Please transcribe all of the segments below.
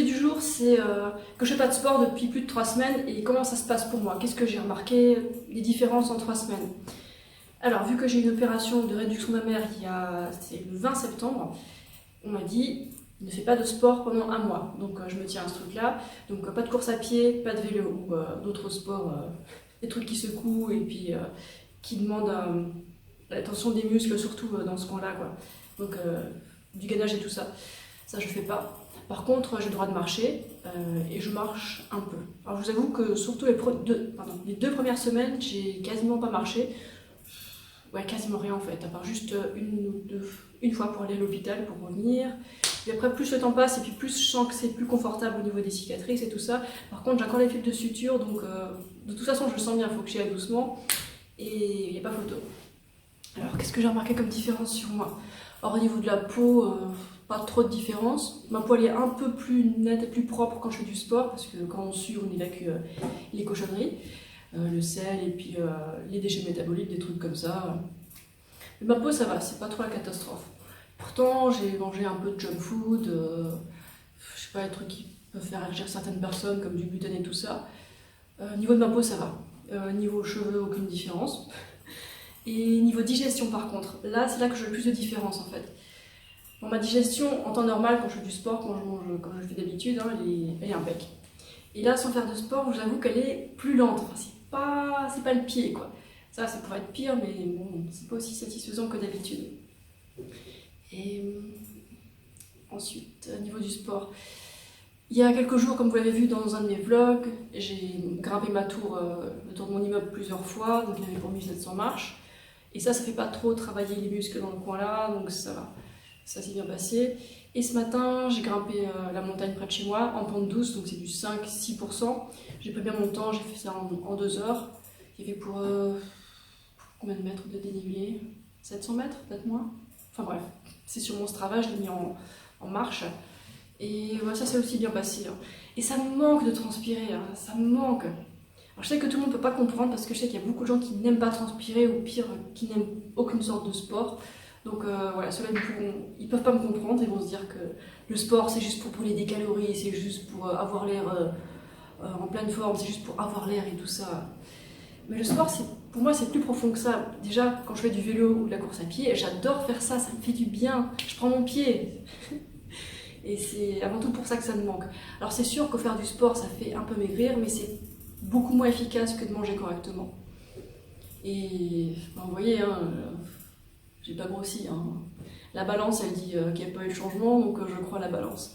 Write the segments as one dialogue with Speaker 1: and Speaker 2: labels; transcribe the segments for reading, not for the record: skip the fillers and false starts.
Speaker 1: sujet du jour, c'est que je fais pas de sport depuis plus de 3 semaines et comment ça se passe pour moi. Qu'est-ce que j'ai remarqué, les différences en 3 semaines. Alors, vu que j'ai eu une opération de réduction mammaire c'est le 20 septembre, on m'a dit ne fais pas de sport pendant 1 mois. Donc je me tiens à ce truc-là. Donc pas de course à pied, pas de vélo ou d'autres sports, des trucs qui secouent et puis qui demandent l'attention des muscles, surtout dans ce coin-là, quoi. Donc du gainage et tout ça. Ça, je fais pas. Par contre, j'ai le droit de marcher et je marche un peu. Alors, je vous avoue que surtout les 2 premières semaines, j'ai quasiment pas marché. Ouais, quasiment rien en fait, à part juste une fois pour aller à l'hôpital, pour revenir. Et après, plus le temps passe et puis plus je sens que c'est plus confortable au niveau des cicatrices et tout ça. Par contre, j'ai encore les fils de suture, donc de toute façon, je le sens bien, il faut que j'y aille doucement. Et il n'y a pas photo. Alors, qu'est-ce que j'ai remarqué comme différence sur moi? Alors, au niveau de la peau, pas trop de différence. Ma peau elle est un peu plus nette et plus propre quand je fais du sport, parce que quand on sue, on évacue les cochonneries, le sel et puis les déchets métaboliques, des trucs comme ça. Mais ma peau, ça va, c'est pas trop la catastrophe. Pourtant, j'ai mangé un peu de junk food, je sais pas, les trucs qui peuvent faire réagir certaines personnes, comme du gluten et tout ça. Niveau de ma peau, ça va. Niveau cheveux, aucune différence. Et niveau digestion, par contre, là, c'est là que j'ai le plus de différence en fait. Bon, ma digestion, en temps normal, quand je fais du sport, quand je mange comme je le fais d'habitude, hein, elle est impec. Et là, sans faire de sport, je vous avoue qu'elle est plus lente. Enfin, c'est pas le pied, quoi. Ça, ça pourrait être pire, mais bon, c'est pas aussi satisfaisant que d'habitude. Et ensuite, au niveau du sport, il y a quelques jours, comme vous l'avez vu dans un de mes vlogs, j'ai grimpé le tour de mon immeuble plusieurs fois, donc il y avait pour 1700 marches. Et ça fait pas trop travailler les muscles dans le coin là, donc ça va. Ça s'est bien passé. Et ce matin, j'ai grimpé la montagne près de chez moi, en pente douce, donc c'est du 5-6%. J'ai pris bien mon temps, j'ai fait ça en 2 heures. Il y avait pour combien de mètres de dénivelé? 700 mètres, peut-être moins. Enfin bref, c'est sur mon Strava, je l'ai mis en marche. Et ouais, ça s'est aussi bien passé. Hein. Et ça me manque de transpirer, hein, ça me manque. Alors je sais que tout le monde ne peut pas comprendre parce que je sais qu'il y a beaucoup de gens qui n'aiment pas transpirer ou pire, qui n'aiment aucune sorte de sport. Donc voilà, ceux-là ils peuvent pas me comprendre, ils vont se dire que le sport c'est juste pour brûler des calories, c'est juste pour avoir l'air en pleine forme, c'est juste pour avoir l'air et tout ça. Mais le sport, pour moi c'est plus profond que ça. Déjà quand je fais du vélo ou de la course à pied, j'adore faire ça, ça me fait du bien, je prends mon pied. Et c'est avant tout pour ça que ça me manque. Alors c'est sûr que faire du sport ça fait un peu maigrir, mais c'est beaucoup moins efficace que de manger correctement. Et ben, vous voyez, hein, j'ai pas grossi. Hein. La balance, elle dit qu'il n'y a pas eu de changement, donc je crois à la balance.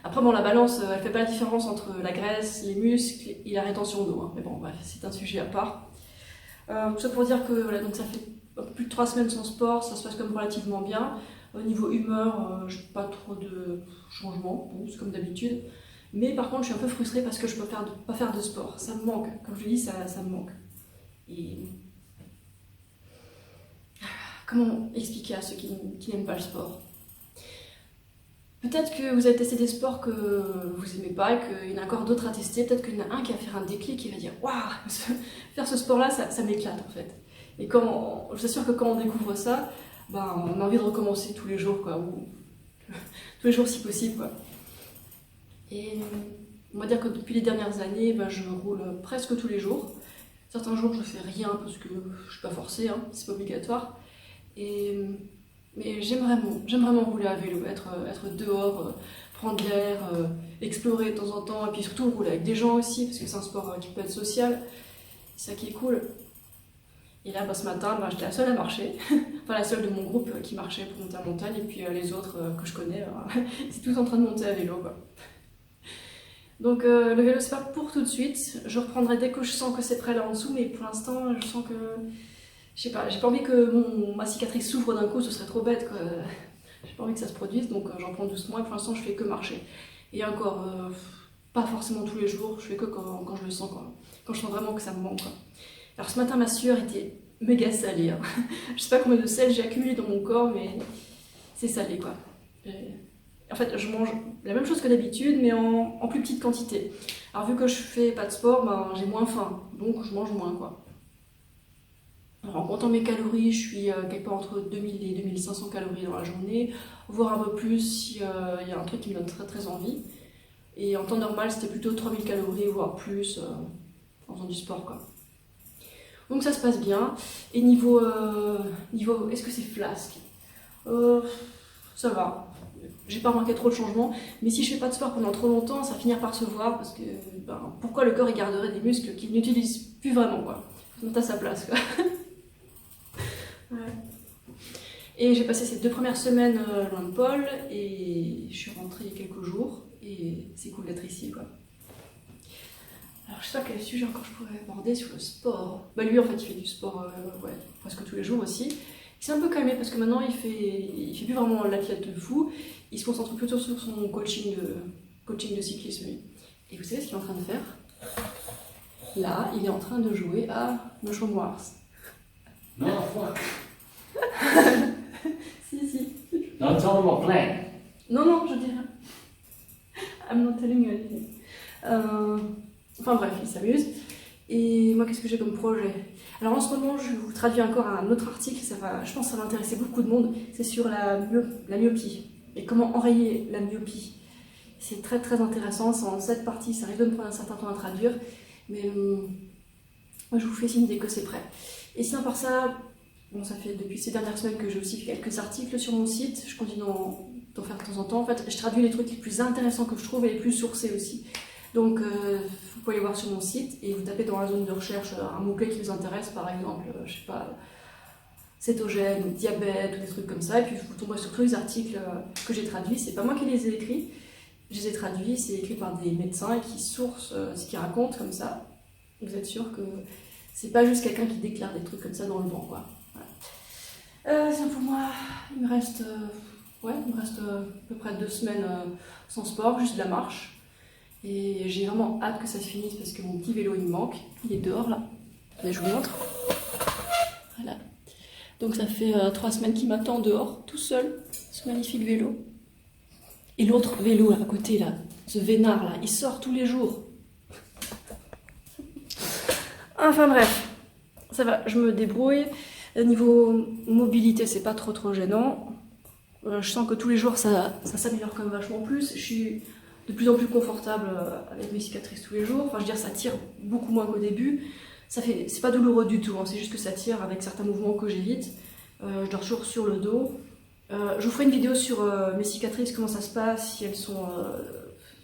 Speaker 1: Après, bon, la balance, elle fait pas la différence entre la graisse, les muscles et la rétention d'eau. Hein. Mais bon, bref, c'est un sujet à part. Tout ça pour dire que voilà, donc ça fait plus de 3 semaines sans sport, ça se passe comme relativement bien. Au niveau humeur, j'ai pas trop de changements, bon, c'est comme d'habitude. Mais par contre, je suis un peu frustrée parce que je peux pas faire de sport. Ça me manque. Comme je dis, ça me manque. Et comment expliquer à ceux qui n'aiment pas le sport? Peut-être que vous avez testé des sports que vous n'aimez pas et qu'il y en a encore d'autres à tester. Peut-être qu'il y en a un qui va faire un déclic et va dire waouh, faire ce sport-là, ça m'éclate en fait. Et je vous assure que quand on découvre ça, ben, on a envie de recommencer tous les jours, quoi, ou tous les jours si possible, quoi. Et on va dire que depuis les dernières années, ben, je roule presque tous les jours. Certains jours, je fais rien parce que je suis pas forcée, hein, c'est pas obligatoire. Mais j'aime vraiment rouler à vélo, être dehors, prendre l'air, explorer de temps en temps, et puis surtout rouler avec des gens aussi, parce que c'est un sport qui peut être social, c'est ça qui est cool. Et là, ce matin, j'étais la seule à marcher, enfin la seule de mon groupe qui marchait pour monter en montagne, et puis les autres que je connais, c'est tous en train de monter à vélo, quoi. Donc le vélo, c'est pas pour tout de suite, je reprendrai dès que je sens que c'est prêt là en dessous, mais pour l'instant, je sens que... Je sais pas, j'ai pas envie que ma cicatrice s'ouvre d'un coup, ce serait trop bête, quoi. J'ai pas envie que ça se produise, donc j'en prends doucement et pour l'instant je fais que marcher. Et encore, pas forcément tous les jours, je fais que quand je le sens, quoi. Quand je sens vraiment que ça me manque, quoi. Alors ce matin ma sueur était méga salée, hein. Je sais pas combien de sel j'ai accumulé dans mon corps, mais c'est salé, quoi. En fait, je mange la même chose que d'habitude, mais en plus petite quantité. Alors vu que je fais pas de sport, ben, j'ai moins faim, donc je mange moins, quoi. Alors, en comptant mes calories, je suis quelque part entre 2000 et 2500 calories dans la journée, voire un peu plus s'il y a un truc qui me donne très très envie. Et en temps normal, c'était plutôt 3000 calories, voire plus, en faisant du sport, quoi. Donc ça se passe bien. Et niveau est-ce que c'est flasque? Ça va. J'ai pas remarqué trop de changements, mais si je fais pas de sport pendant trop longtemps, ça va finir par se voir, parce que pourquoi le corps il garderait des muscles qu'il n'utilise plus vraiment, quoi. Faut mettre à sa place, quoi. Ouais. Et j'ai passé ces 2 premières semaines loin de Paul, et je suis rentrée il y a quelques jours, et c'est cool d'être ici, quoi. Alors je sais pas quel sujet encore je pourrais aborder sur le sport. Bah lui en fait il fait du sport ouais, presque tous les jours aussi. Il s'est un peu calmé parce que maintenant il fait plus vraiment l'athlète de fou. Il se concentre plutôt sur son coaching de cyclisme lui. Et vous savez ce qu'il est en train de faire? Là, il est en train de jouer à No Show Wars.
Speaker 2: No, fuck.
Speaker 1: Si.
Speaker 2: Don't tell them what plan.
Speaker 1: Non, je dis rien. I'm not telling you anything. Enfin bref, il s'amuse. Et moi, qu'est-ce que j'ai comme projet? Alors en ce moment, je vous traduis encore un autre article, je pense que ça va intéresser beaucoup de monde. C'est sur la myopie et comment enrayer la myopie. C'est très très intéressant, c'est en 7 parties, ça risque de me prendre un certain temps à traduire, mais moi je vous fais signe dès que c'est prêt. Et sinon par ça, bon, ça fait depuis ces dernières semaines que j'ai aussi fait quelques articles sur mon site, je continue d'en faire de temps en temps. En fait, je traduis les trucs les plus intéressants que je trouve et les plus sourcés aussi. Donc, vous pouvez aller voir sur mon site et vous tapez dans la zone de recherche un mot-clé qui vous intéresse, par exemple, je sais pas, cétogène, diabète, ou des trucs comme ça, et puis vous tomberez sur tous les articles que j'ai traduits. C'est pas moi qui les ai écrits, je les ai traduits, c'est écrit par des médecins qui sourcent ce qu'ils racontent comme ça. Vous êtes sûr que c'est pas juste quelqu'un qui déclare des trucs comme ça dans le vent, quoi. Voilà. Sinon pour moi, il me reste à peu près 2 semaines sans sport, juste de la marche. Et j'ai vraiment hâte que ça se finisse parce que mon petit vélo il me manque. Il est dehors là. Allez, je vous montre. Voilà. Donc ça fait 3 semaines qu'il m'attend dehors, tout seul, ce magnifique vélo. Et l'autre vélo là à côté là, ce vénard là, il sort tous les jours. Enfin bref, ça va, je me débrouille. Niveau mobilité, c'est pas trop gênant. Je sens que tous les jours ça s'améliore quand même vachement plus. Je suis de plus en plus confortable avec mes cicatrices tous les jours. Enfin, je veux dire, ça tire beaucoup moins qu'au début. C'est pas douloureux du tout, hein. C'est juste que ça tire avec certains mouvements que j'évite. Je dors toujours sur le dos. Je vous ferai une vidéo sur mes cicatrices, comment ça se passe, si elles sont...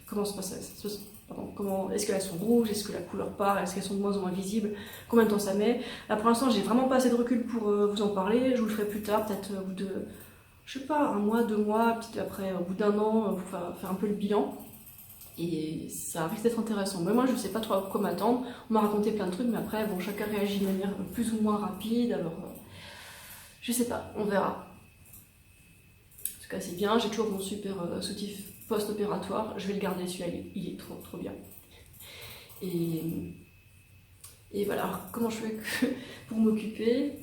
Speaker 1: comment se passe, est-ce qu'elles sont rouges, est-ce que la couleur part, est-ce qu'elles sont de moins en moins visibles, combien de temps ça met. Là, pour l'instant, j'ai vraiment pas assez de recul pour vous en parler. Je vous le ferai plus tard, peut-être au bout de, je sais pas, 1 mois, 2 mois, puis après, au bout d'1 an, pour faire un peu le bilan. Et ça risque d'être intéressant. Mais moi, je sais pas trop à quoi m'attendre. On m'a raconté plein de trucs, mais après, bon, chacun réagit de manière plus ou moins rapide. Alors, je sais pas, on verra. En tout cas, c'est bien. J'ai toujours mon super soutif post-opératoire. Je vais le garder, celui-là, il est trop bien. Et voilà. Alors, comment je fais pour m'occuper?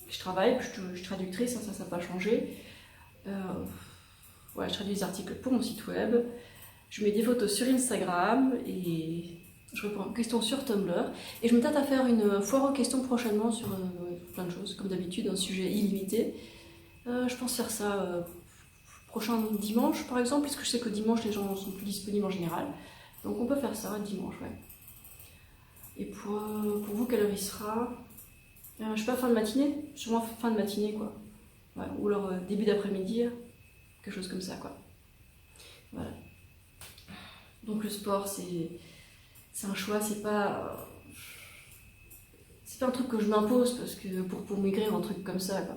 Speaker 1: Je travaille, je suis traductrice, ça n'a pas changé. Ouais, je traduis des articles pour mon site web, je mets des photos sur Instagram et je réponds aux questions sur Tumblr. Et je me tâte à faire une foire aux questions prochainement sur plein de choses, comme d'habitude, un sujet illimité. Je pense faire ça prochain dimanche par exemple, puisque je sais que dimanche les gens sont plus disponibles en général. Donc on peut faire ça dimanche, ouais. Et pour vous, quelle heure il sera? Je sais pas, fin de matinée? Sûrement fin de matinée, quoi. Ouais, ou alors début d'après-midi. Quelque chose comme ça, quoi. Voilà. Donc le sport, c'est un choix, c'est pas un truc que je m'impose parce que pour maigrir, un truc comme ça, quoi.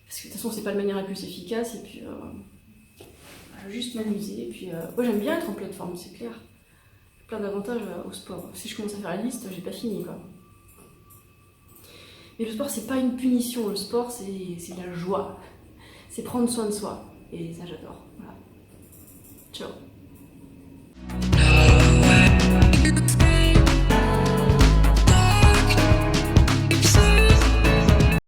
Speaker 1: Parce que de toute façon, c'est pas la manière la plus efficace, et puis je vais juste m'amuser. Et puis moi, j'aime bien être en pleine forme, c'est clair. Plein d'avantages au sport. Si je commence à faire la liste, j'ai pas fini, quoi. Mais le sport, c'est pas une punition, le sport, c'est de la joie. C'est prendre soin de soi. Et ça, j'adore. Voilà. Ciao.